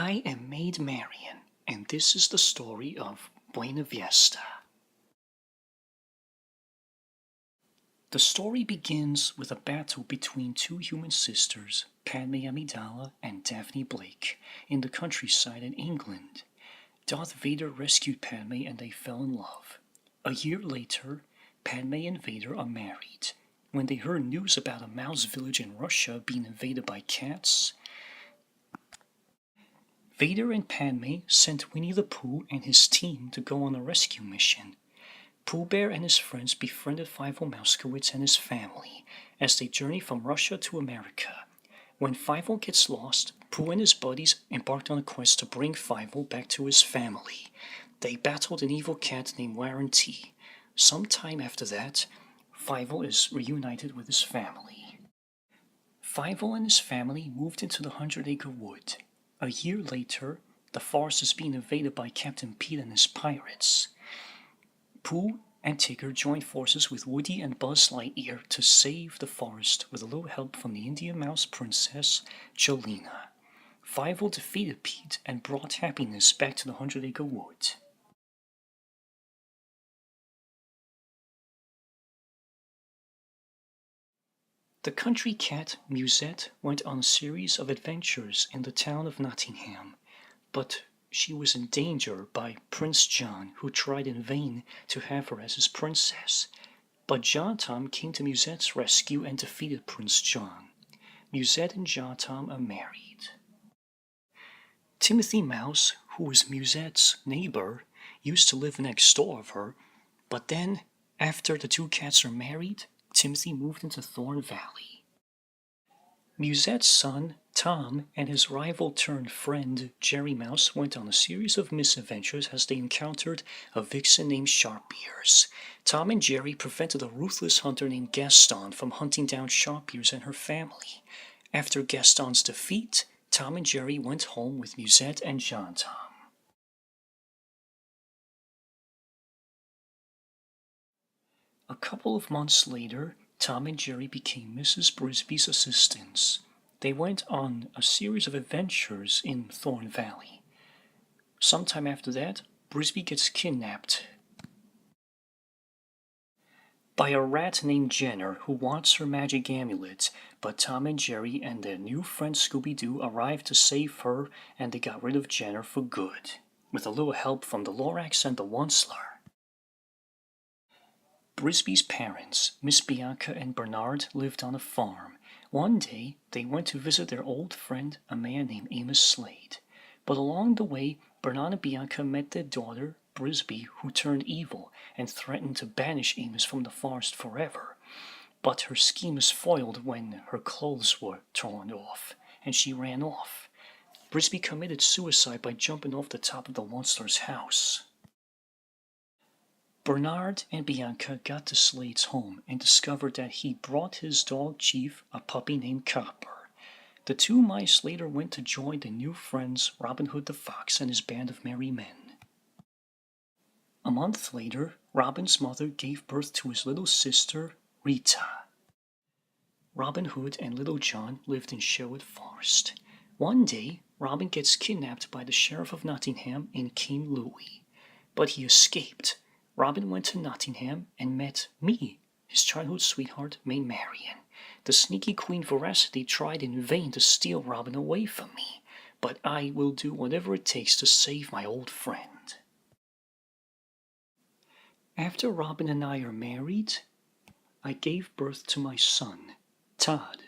I am Maid Marian, and this is the story of Buena Vista. The story begins with a battle between two human sisters, Padme Amidala and Daphne Blake, in the countryside in England. Darth Vader rescued Padme and they fell in love. A year later, Padme and Vader are married. When they heard news about a mouse village in Russia being invaded by cats, Vader and Padme sent Winnie the Pooh and his team to go on a rescue mission. Pooh Bear and his friends befriended Fievel Mousekewitz and his family as they journey from Russia to America. When Fievel gets lost, Pooh and his buddies embarked on a quest to bring Fievel back to his family. They battled an evil cat named Warren T. Sometime after that, Fievel is reunited with his family. Fievel and his family moved into the 100-Acre Wood. A year later, the forest is being invaded by Captain Pete and his pirates. Pooh and Tigger join forces with Woody and Buzz Lightyear to save the forest with a little help from the Indian Mouse Princess, Jolena. Fievel defeated Pete and brought happiness back to the 100-Acre Wood. The country cat Musette went on a series of adventures in the town of Nottingham, but she was in danger by Prince John, who tried in vain to have her as his princess. But John Tom came to Musette's rescue and defeated Prince John. Musette and John Tom are married. Timothy Mouse, who was Musette's neighbor, used to live next door of her, but then, after the two cats are married, Timothy moved into Thorn Valley. Musette's son, Tom, and his rival-turned-friend, Jerry Mouse, went on a series of misadventures as they encountered a vixen named Sharpears. Tom and Jerry prevented a ruthless hunter named Gaston from hunting down Sharpears and her family. After Gaston's defeat, Tom and Jerry went home with Musette and John Tom. A couple of months later, Tom and Jerry became Mrs. Brisby's assistants. They went on a series of adventures in Thorn Valley. Sometime after that, Brisby gets kidnapped by a rat named Jenner who wants her magic amulet, but Tom and Jerry and their new friend Scooby-Doo arrived to save her and they got rid of Jenner for good, with a little help from the Lorax and the Onceler. Brisby's parents, Miss Bianca and Bernard, lived on a farm. One day, they went to visit their old friend, a man named Amos Slade. But along the way, Bernard and Bianca met their daughter, Brisby, who turned evil and threatened to banish Amos from the forest forever. But her scheme was foiled when her clothes were torn off, and she ran off. Brisby committed suicide by jumping off the top of the Onceler's house. Bernard and Bianca got to Slade's home and discovered that he brought his dog Chief, a puppy named Copper. The two mice later went to join the new friends Robin Hood the Fox and his band of merry men. A month later, Robin's mother gave birth to his little sister, Rita. Robin Hood and Little John lived in Sherwood Forest. One day, Robin gets kidnapped by the Sheriff of Nottingham and King Louis, but he escaped. Robin went to Nottingham and met me, his childhood sweetheart, Maid Marian. The sneaky Queen Veracity tried in vain to steal Robin away from me, but I will do whatever it takes to save my old friend. After Robin and I are married, I gave birth to my son, Todd,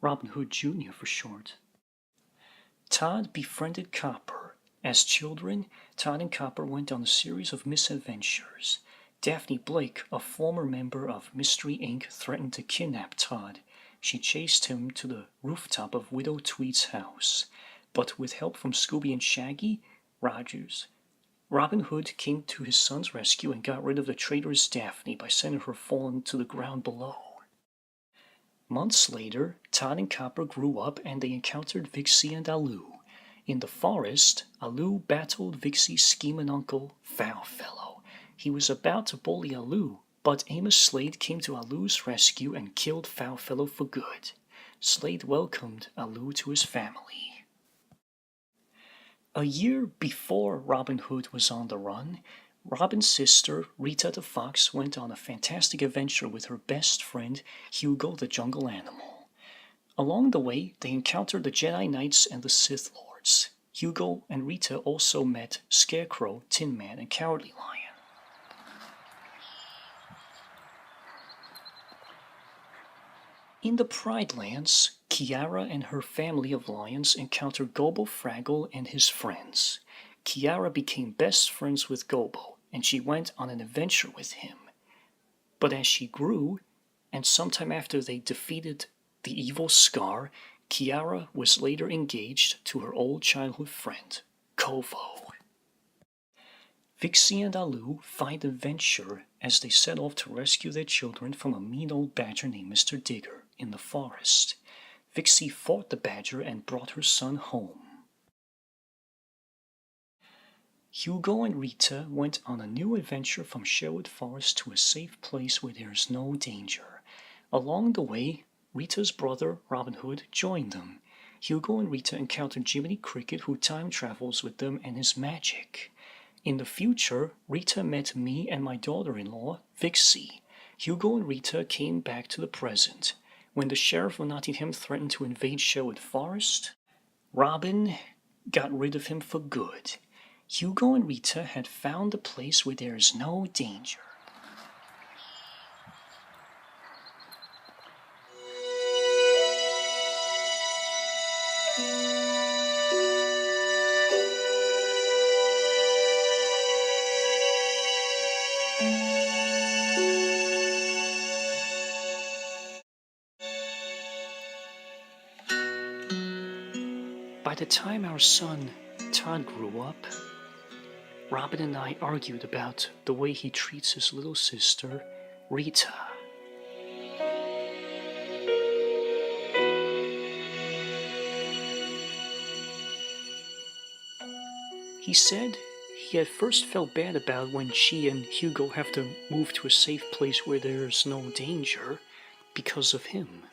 Robin Hood Jr. for short. Todd befriended Copper. As children, Todd and Copper went on a series of misadventures. Daphne Blake, a former member of Mystery Inc., threatened to kidnap Todd. She chased him to the rooftop of Widow Tweed's house. But with help from Scooby and Shaggy Rogers, Robin Hood came to his son's rescue and got rid of the traitorous Daphne by sending her falling to the ground below. Months later, Todd and Copper grew up and they encountered Vixie and Aloo. In the forest, Aloo battled Vixie's scheming uncle, Foulfellow. He was about to bully Aloo, but Amos Slade came to Aloo's rescue and killed Foulfellow for good. Slade welcomed Aloo to his family. A year before Robin Hood was on the run, Robin's sister, Rita the Fox, went on a fantastic adventure with her best friend, Hugo the Jungle Animal. Along the way, they encountered the Jedi Knights and the Sith Lords. Hugo and Rita also met Scarecrow, Tin Man, and Cowardly Lion. In the Pride Lands, Kiara and her family of lions encountered Gobo Fraggle and his friends. Kiara became best friends with Gobo, and she went on an adventure with him. But as she grew, and sometime after they defeated the evil Scar, Kiara was later engaged to her old childhood friend, Kovo. Vixie and Alu find adventure as they set off to rescue their children from a mean old badger named Mr. Digger in the forest. Vixie fought the badger and brought her son home. Hugo and Rita went on a new adventure from Sherwood Forest to a safe place where there is no danger. Along the way, Rita's brother, Robin Hood, joined them. Hugo and Rita encountered Jiminy Cricket, who time travels with them and his magic. In the future, Rita met me and my daughter-in-law, Vixie. Hugo and Rita came back to the present. When the sheriff of Nottingham threatened to invade Sherwood Forest, Robin got rid of him for good. Hugo and Rita had found a place where there is no danger. By the time our son, Todd, grew up, Robin and I argued about the way he treats his little sister, Rita. He said he at first felt bad about when she and Hugo have to move to a safe place where there's no danger because of him.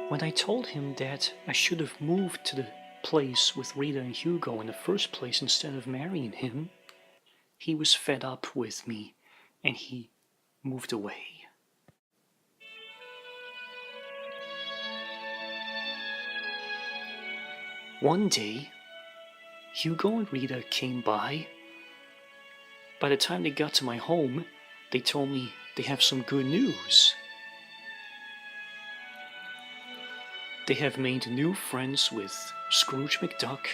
When I told him that I should have moved to the place with Rita and Hugo in the first place instead of marrying him, he was fed up with me and he moved away. One day, Hugo and Rita came by. By the time they got to my home, they told me they have some good news. They have made new friends with Scrooge McDuck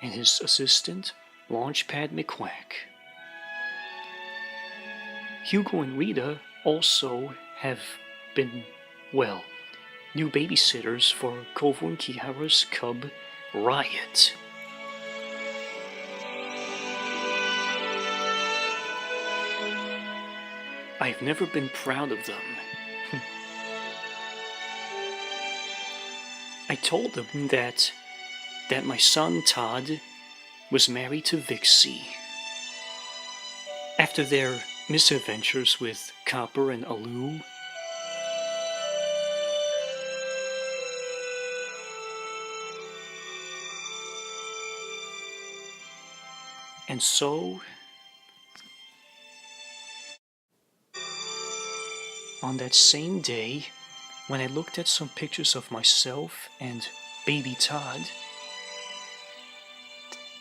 and his assistant, Launchpad McQuack. Hugo and Rita also have been, new babysitters for Kovo and Kiara's cub, Riot. I've never been proud of them. I told them that my son Todd was married to Vixie. After their misadventures with Copper and Alu, and so on that same day, when I looked at some pictures of myself and baby Todd,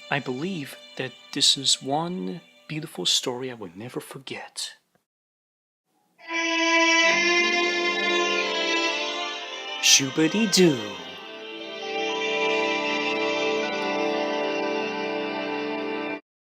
I believe that this is one beautiful story I will never forget. Shoobity-doo.